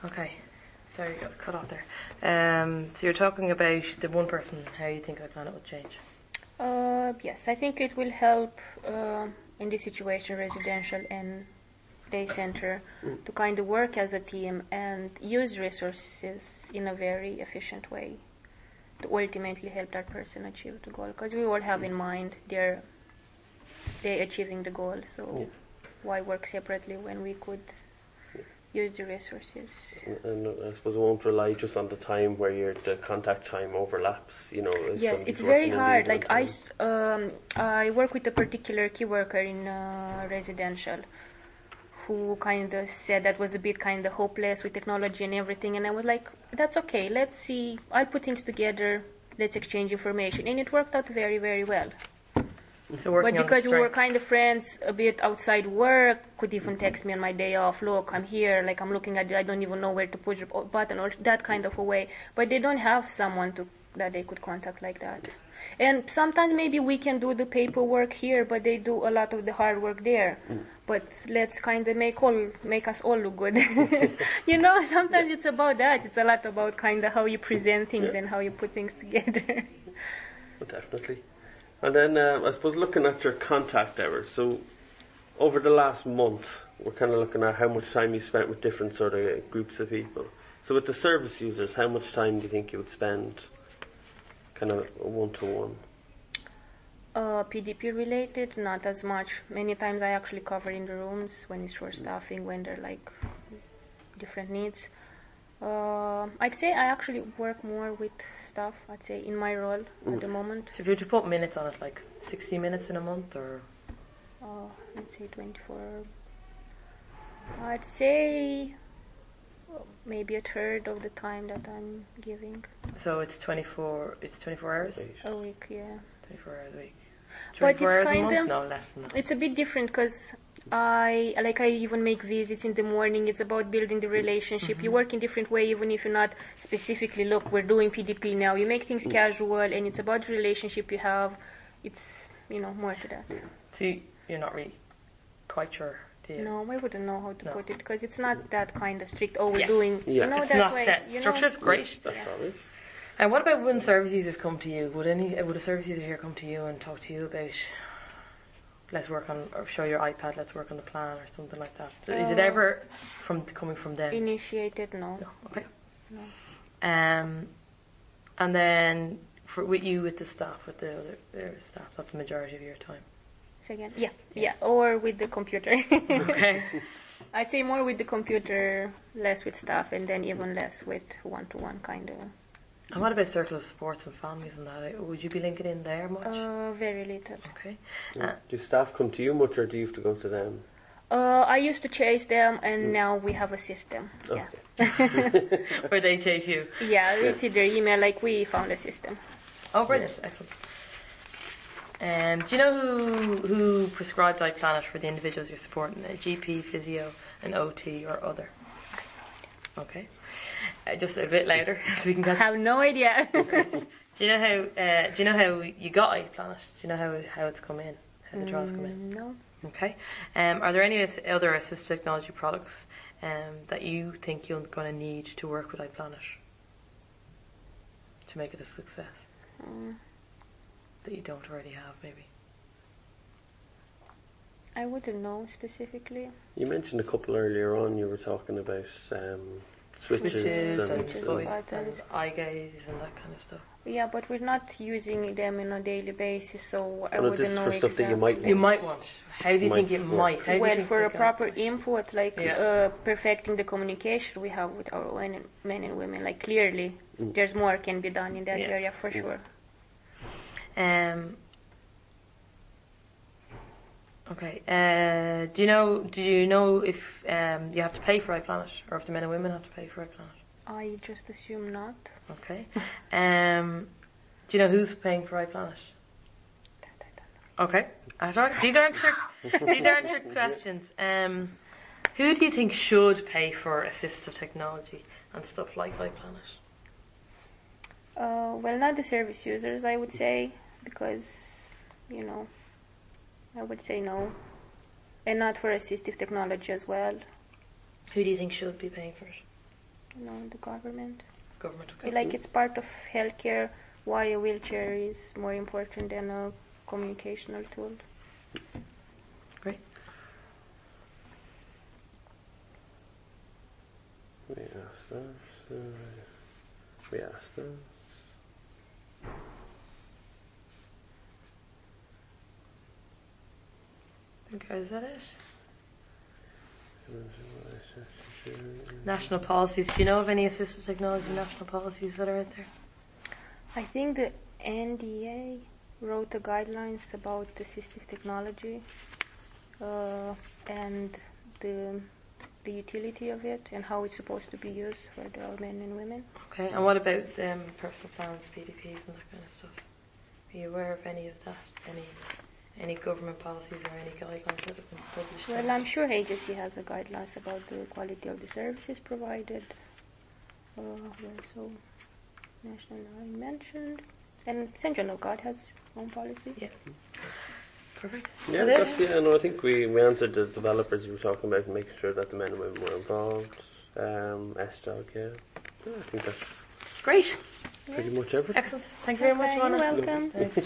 Okay. Sorry, got cut off there. So you're talking about the one person, how you think iPlanet would change. Yes, I think it will help in this situation, residential and day center, to kind of work as a team and use resources in a very efficient way to ultimately help that person achieve the goal. Because we all have in mind they're achieving the goal, so why work separately when we could use the resources? And I suppose it won't rely just on the time where the contact time overlaps, Yes, it's very hard. Like I work with a particular key worker in residential who kind of said that was a bit kind of hopeless with technology and everything, and I was like, that's okay, let's see, I'll put things together, let's exchange information, and it worked out very, very well. So but because we were kind of friends a bit outside work, could even text me on my day off, look, I'm here, like I'm looking at it, I don't even know where to push the button, or that kind of a way. But they don't have someone that they could contact like that. And sometimes maybe we can do the paperwork here, but they do a lot of the hard work there. But let's kind of make us all look good. Sometimes it's about that. It's a lot about kind of how you present things and how you put things together. Well, definitely. And then I suppose looking at your contact hours, so over the last month, we're kind of looking at how much time you spent with different sort of groups of people. So with the service users, how much time do you think you would spend kind of one-to-one? PDP related, not as much. Many times I actually cover in the rooms when it's for staffing, when they're like different needs. I'd say I actually work more with staff, I'd say, in my role at the moment. So if you were to put minutes on it, like 60 minutes in a month, or? Let's say 24. I'd say maybe a third of the time that I'm giving. So it's 24 hours? A week, yeah. 24 hours a week. 24 hours a month? No, less than that. It's a bit different because I even make visits in the morning. It's about building the relationship. You work in different way, even if you're not specifically, look, we're doing PDP now. You make things casual, and it's about the relationship you have. It's, more to that. So you're not really quite sure, do you? No, I wouldn't know how to put it, because it's not that kind of strict, we're doing, it's that not way. set, structured, great. That's all right. And what about when service users come to you? Would a service user here come to you and talk to you about, let's work on, or show your iPad, let's work on the plan, or something like that? Is it ever coming from them? Initiated, no. Okay. No. And then with the staff, with the other staff, that's the majority of your time. Say again? Yeah, or with the computer. Okay. I'd say more with the computer, less with staff, and then even less with one-to-one kind of. And what about circle of supports and families and that? Would you be linking in there much? Very little. Okay. Do staff come to you much, or do you have to go to them? I used to chase them, and now we have a system. Okay. Yeah. Where they chase you? Yeah, it's either email, like we found a system. Oh, brilliant. Excellent. Do you know who prescribed iPlanet for the individuals you're supporting? A GP, physio, an OT, or other? Okay. Just a bit louder, so we can get. I have no idea. Do you know how you got iPlanet? Do you know how it's come in? How the draws come in? No. Okay. Are there any other assistive technology products that you think you're going to need to work with iPlanet to make it a success? That you don't already have, maybe? I wouldn't know specifically. You mentioned a couple earlier on. You were talking about switches and eye gaze and that kind of stuff. Yeah, but we're not using them on a daily basis, so I Well, wouldn't know for stuff that you might want. You might want. How do you think it might? How do you Well, think for a it proper goes? input, like perfecting the communication we have with our men and women, like clearly there's more can be done in that area for sure. Okay. Do you know if you have to pay for iPlanet, or if the men and women have to pay for iPlanet? I just assume not. Okay. Do you know who's paying for iPlanet? Okay. These aren't trick questions. Who do you think should pay for assistive technology and stuff like iPlanet? Well, not the service users, I would say, because, I would say no. And not for assistive technology as well. Who do you think should be paying for it? in the government. Government. Okay. Like it's part of healthcare. Why a wheelchair is more important than a communicational tool. Great. We asked that. We asked that. Okay, is that it? National policies. Do you know of any assistive technology national policies that are out there? I think the NDA wrote the guidelines about assistive technology and the utility of it and how it's supposed to be used for the men and women. Okay, and what about personal plans, PDPs, and that kind of stuff? Are you aware of any of that? Any government policies or any guidelines that have been published? Well, I'm sure agency has a guidelines about the quality of the services provided. So National Line mentioned, and St. John of God has its own policy. Yeah. Perfect. Yeah, no, I think we answered the developers you were talking about, making sure that the men and women were involved. SDOG, yeah. I think that's Great. pretty much everything. Excellent. Thank you very much, You're Mona. welcome. Thanks.